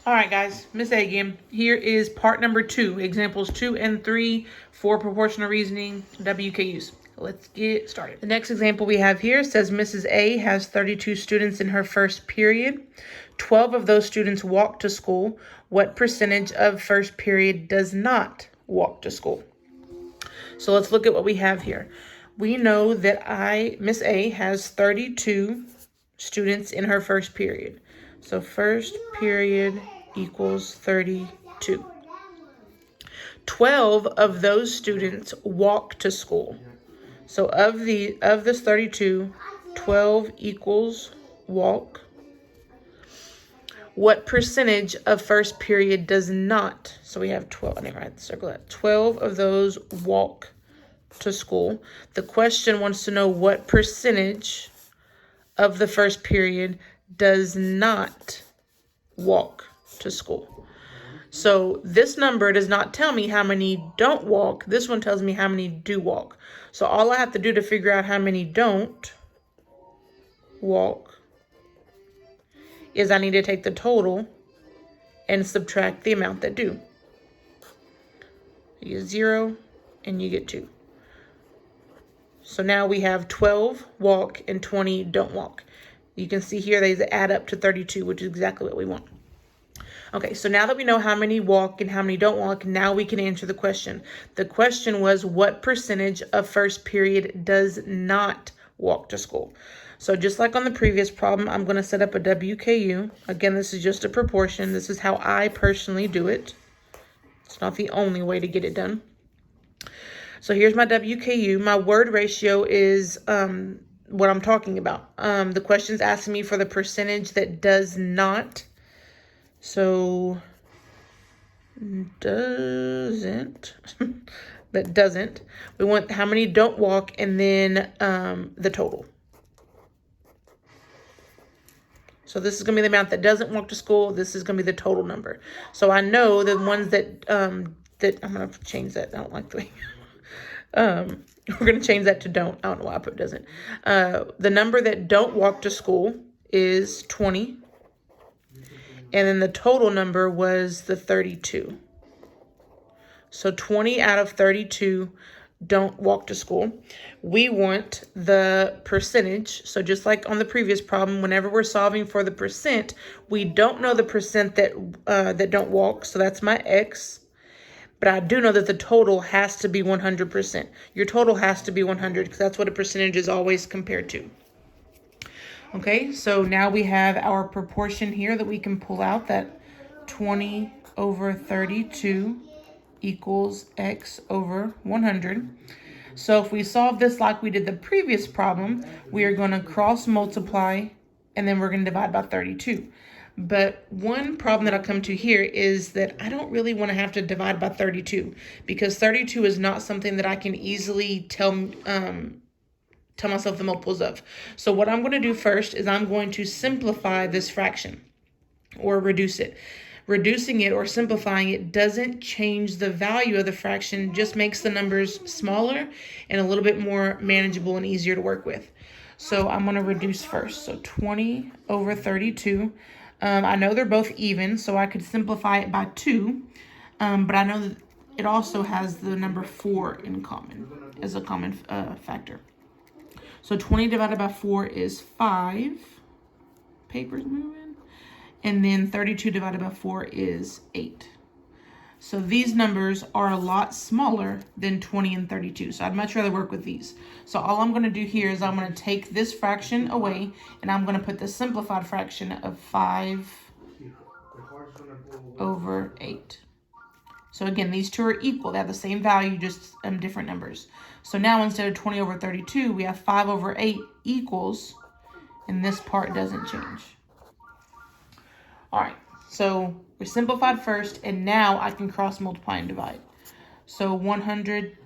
All right, guys, Miss A again. Here is part number 2, examples 2 and 3 for proportional reasoning WKUs. Let's get started. The next example we have here says Mrs. A has 32 students in her first period. 12 of those students walk to school. What percentage of first period does not walk to school? So let's look at what we have here. We know that Miss A has 32 students in her first period. So first period equals 32. 12 of those students walk to school. So of this 32, 12 equals walk. What percentage of first period does not? So we have 12. I didn't write circle that. 12 of those walk to school. The question wants to know what percentage of the first period does not walk to school. So this number does not tell me how many don't walk. This one tells me how many do walk. So all I have to do to figure out how many don't walk is I need to take the total and subtract the amount that do. You get 0 and you get 2. So now we have 12 walk and 20 don't walk. You can see here they add up to 32, which is exactly what we want. Okay, so now that we know how many walk and how many don't walk, now we can answer the question. The question was, what percentage of first period does not walk to school? So just like on the previous problem, I'm going to set up a WKU. Again, this is just a proportion. This is how I personally do it. It's not the only way to get it done. So here's my WKU. My word ratio is what I'm talking about. The question's asking me for the percentage that does not. So doesn't. That doesn't. We want how many don't walk and then the total. So this is going to be the amount that doesn't walk to school. This is going to be the total number. So I know the ones that I'm going to change that. I don't like the way. We're going to change that to don't. I don't know why I put doesn't. The number that don't walk to school is 20. And then the total number was the 32. So 20 out of 32 don't walk to school. We want the percentage. So just like on the previous problem, whenever we're solving for the percent, we don't know the percent that don't walk. So that's my X. But I do know that the total has to be 100%. Your total has to be 100 because that's what a percentage is always compared to. Okay, so now we have our proportion here that we can pull out, that 20 over 32 equals X over 100. So if we solve this like we did the previous problem, we are going to cross multiply and then we're going to divide by 32. But one problem that I come to here is that I don't really want to have to divide by 32 because 32 is not something that I can easily tell myself the multiples of. So what I'm going to do first is I'm going to simplify this fraction or reduce it. Reducing it or simplifying it doesn't change the value of the fraction, just makes the numbers smaller and a little bit more manageable and easier to work with. So I'm going to reduce first. So 20 over 32. I know they're both even, so I could simplify it by 2. But I know that it also has the number 4 in common as a common factor. So 20 divided by 4 is 5. Paper's moving. And then 32 divided by 4 is 8. So these numbers are a lot smaller than 20 and 32. So I'd much rather work with these. So all I'm going to do here is I'm going to take this fraction away and I'm going to put the simplified fraction of 5 over 8. So again, these two are equal. They have the same value, just different numbers. So now instead of 20 over 32, we have 5 over 8 equals, and this part doesn't change. All right, so we simplified first, and now I can cross multiply and divide. So 100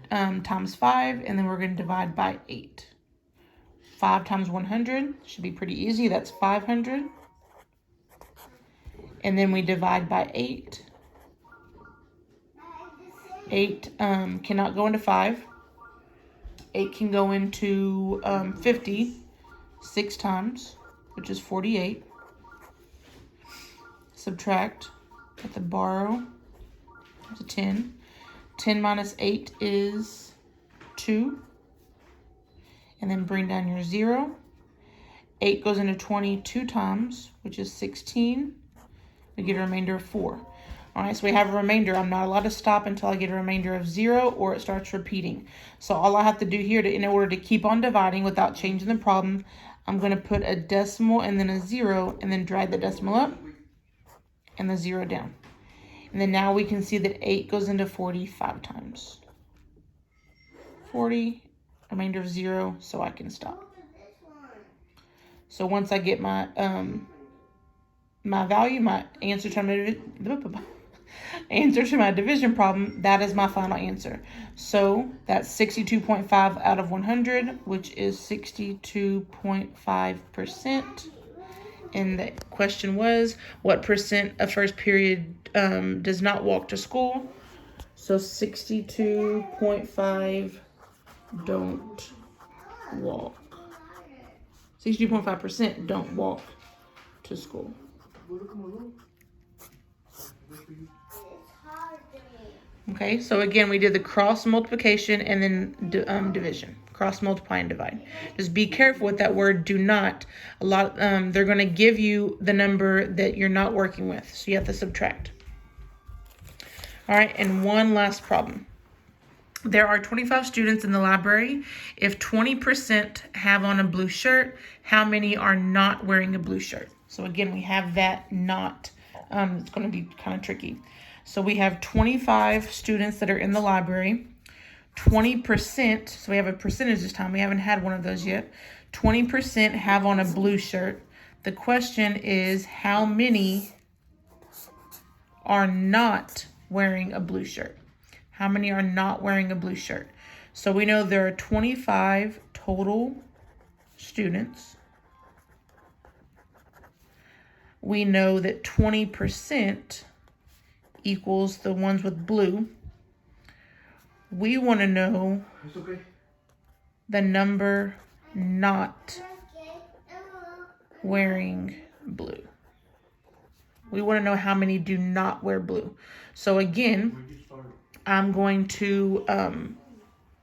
times 5, and then we're going to divide by 8. 5 times 100 should be pretty easy. That's 500. And then we divide by 8. 8 cannot go into 5. 8 can go into 50 6 times, which is 48. Subtract Put the borrow to 10. 10 minus 8 is 2. And then bring down your 0. 8 goes into 20 2 times, which is 16. We get a remainder of 4. All right, so we have a remainder. I'm not allowed to stop until I get a remainder of 0 or it starts repeating. So all I have to do here in order to keep on dividing without changing the problem, I'm going to put a decimal and then a 0 and then drag the decimal up and the 0 down. And then now we can see that 8 goes into 40 5 times. 40, remainder of 0, so I can stop. So once I get my my value, my answer to my division problem, that is my final answer. So that's 62.5 out of 100, which is 62.5%. And the question was, what percent of first period does not walk to school? So 62.5 don't walk. 62.5% don't walk to school. Okay, so again, we did the cross multiplication and then division. Cross multiply and divide. Just be careful with that word do not. They're going to give you the number that you're not working with, so you have to subtract. All right, and one last problem. There are 25 students in the library. If 20% have on a blue shirt, how many are not wearing a blue shirt? So again, we have that not. It's going to be kind of tricky. So we have 25 students that are in the library. 20%, so we have a percentage this time. We haven't had one of those yet. 20% have on a blue shirt. The question is, how many are not wearing a blue shirt? How many are not wearing a blue shirt? So we know there are 25 total students. We know that 20% equals the ones with blue. We want to know the number not wearing blue. We want to know how many do not wear blue. So again, I'm going to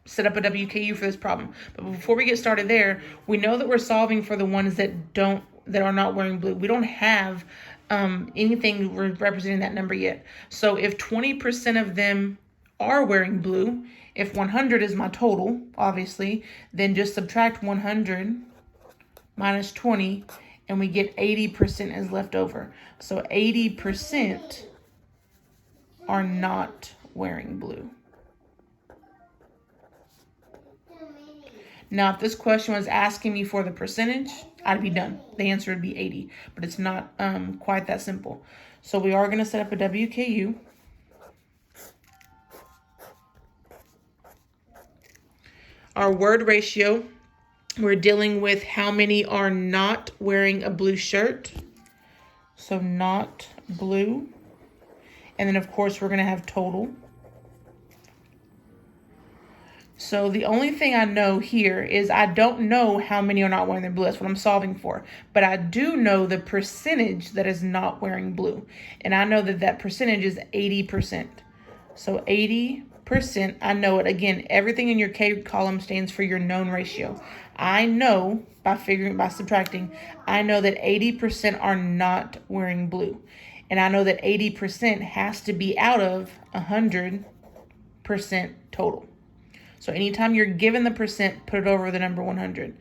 set up a WKU for this problem. But before we get started there, we know that we're solving for the ones that are not wearing blue. We don't have anything representing that number yet. So if 20% of them are wearing blue, if 100 is my total, obviously, then just subtract 100 minus 20, and we get 80% is left over. So 80% are not wearing blue. Now, if this question was asking me for the percentage, I'd be done. The answer would be 80, but it's not quite that simple. So we are going to set up a WKU. Our word ratio, we're dealing with how many are not wearing a blue shirt. So not blue. And then, of course, we're going to have total. So the only thing I know here is I don't know how many are not wearing their blue. That's what I'm solving for. But I do know the percentage that is not wearing blue. And I know that that percentage is 80%. So 80%, I know it. Again, everything in your K column stands for your known ratio. I know by subtracting, I know that 80% are not wearing blue. And I know that 80% has to be out of 100% total. So anytime you're given the percent, put it over the number 100.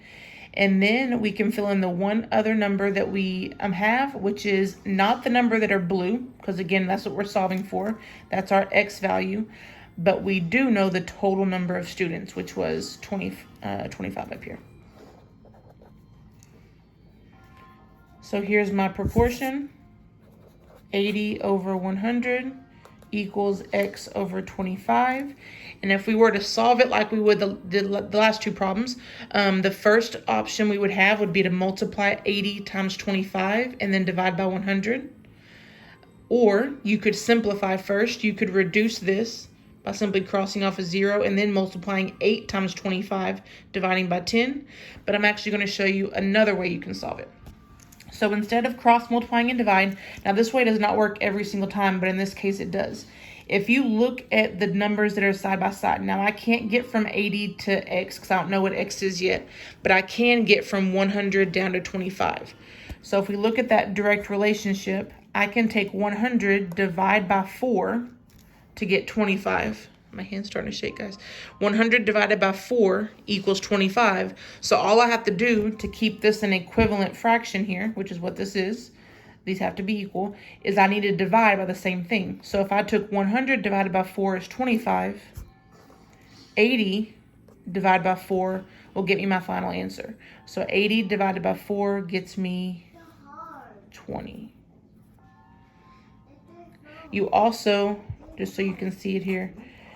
And then we can fill in the one other number that we have, which is not the number that are blue, because again, that's what we're solving for. That's our X value. But we do know the total number of students, which was 25 up here. So here's my proportion. 80 over 100 equals X over 25. And if we were to solve it like we would the last two problems, the first option we would have would be to multiply 80 times 25 and then divide by 100. Or you could simplify first. You could reduce this by simply crossing off a 0 and then multiplying 8 times 25, dividing by 10. But I'm actually going to show you another way you can solve it. So instead of cross multiplying and divide, now this way does not work every single time, but in this case it does. If you look at the numbers that are side by side, now I can't get from 80 to x because I don't know what x is yet, but I can get from 100 down to 25. So if we look at that direct relationship, I can take 100, divide by 4 to get 25. My hand's starting to shake, guys. 100 divided by 4 equals 25. So all I have to do to keep this an equivalent fraction here, which is what this is, these have to be equal, is I need to divide by the same thing. So if I took 100 divided by 4 is 25, 80 divided by 4 will get me my final answer. So 80 divided by 4 gets me 20. You also, just so you can see it here,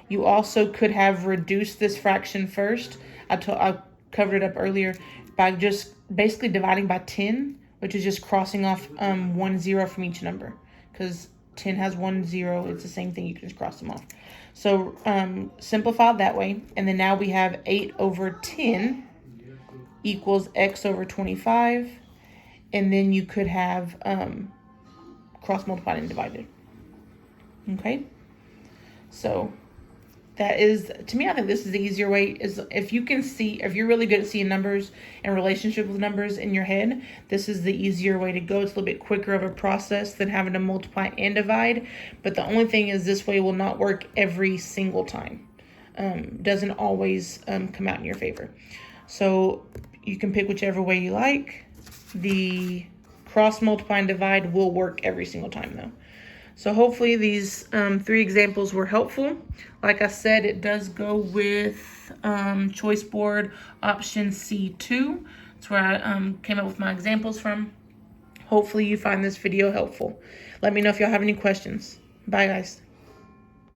you also could have reduced this fraction first. I covered it up earlier by just basically dividing by 10, which is just crossing off 1 0 from each number, because 10 has 1 0. It's the same thing. You can just cross them off. So simplify that way. And then now we have 8 over 10 equals x over 25. And then you could have cross multiplied and divided. Okay? So that is, to me, I think this is the easier way. Is if you can see, if you're really good at seeing numbers and relationship with numbers in your head, this is the easier way to go. It's a little bit quicker of a process than having to multiply and divide. But the only thing is this way will not work every single time. Doesn't always come out in your favor. So you can pick whichever way you like. The cross multiply and divide will work every single time though. So hopefully these 3 examples were helpful. Like I said, it does go with choice board option C2. That's where I came up with my examples from. Hopefully you find this video helpful. Let me know if y'all have any questions. Bye, guys.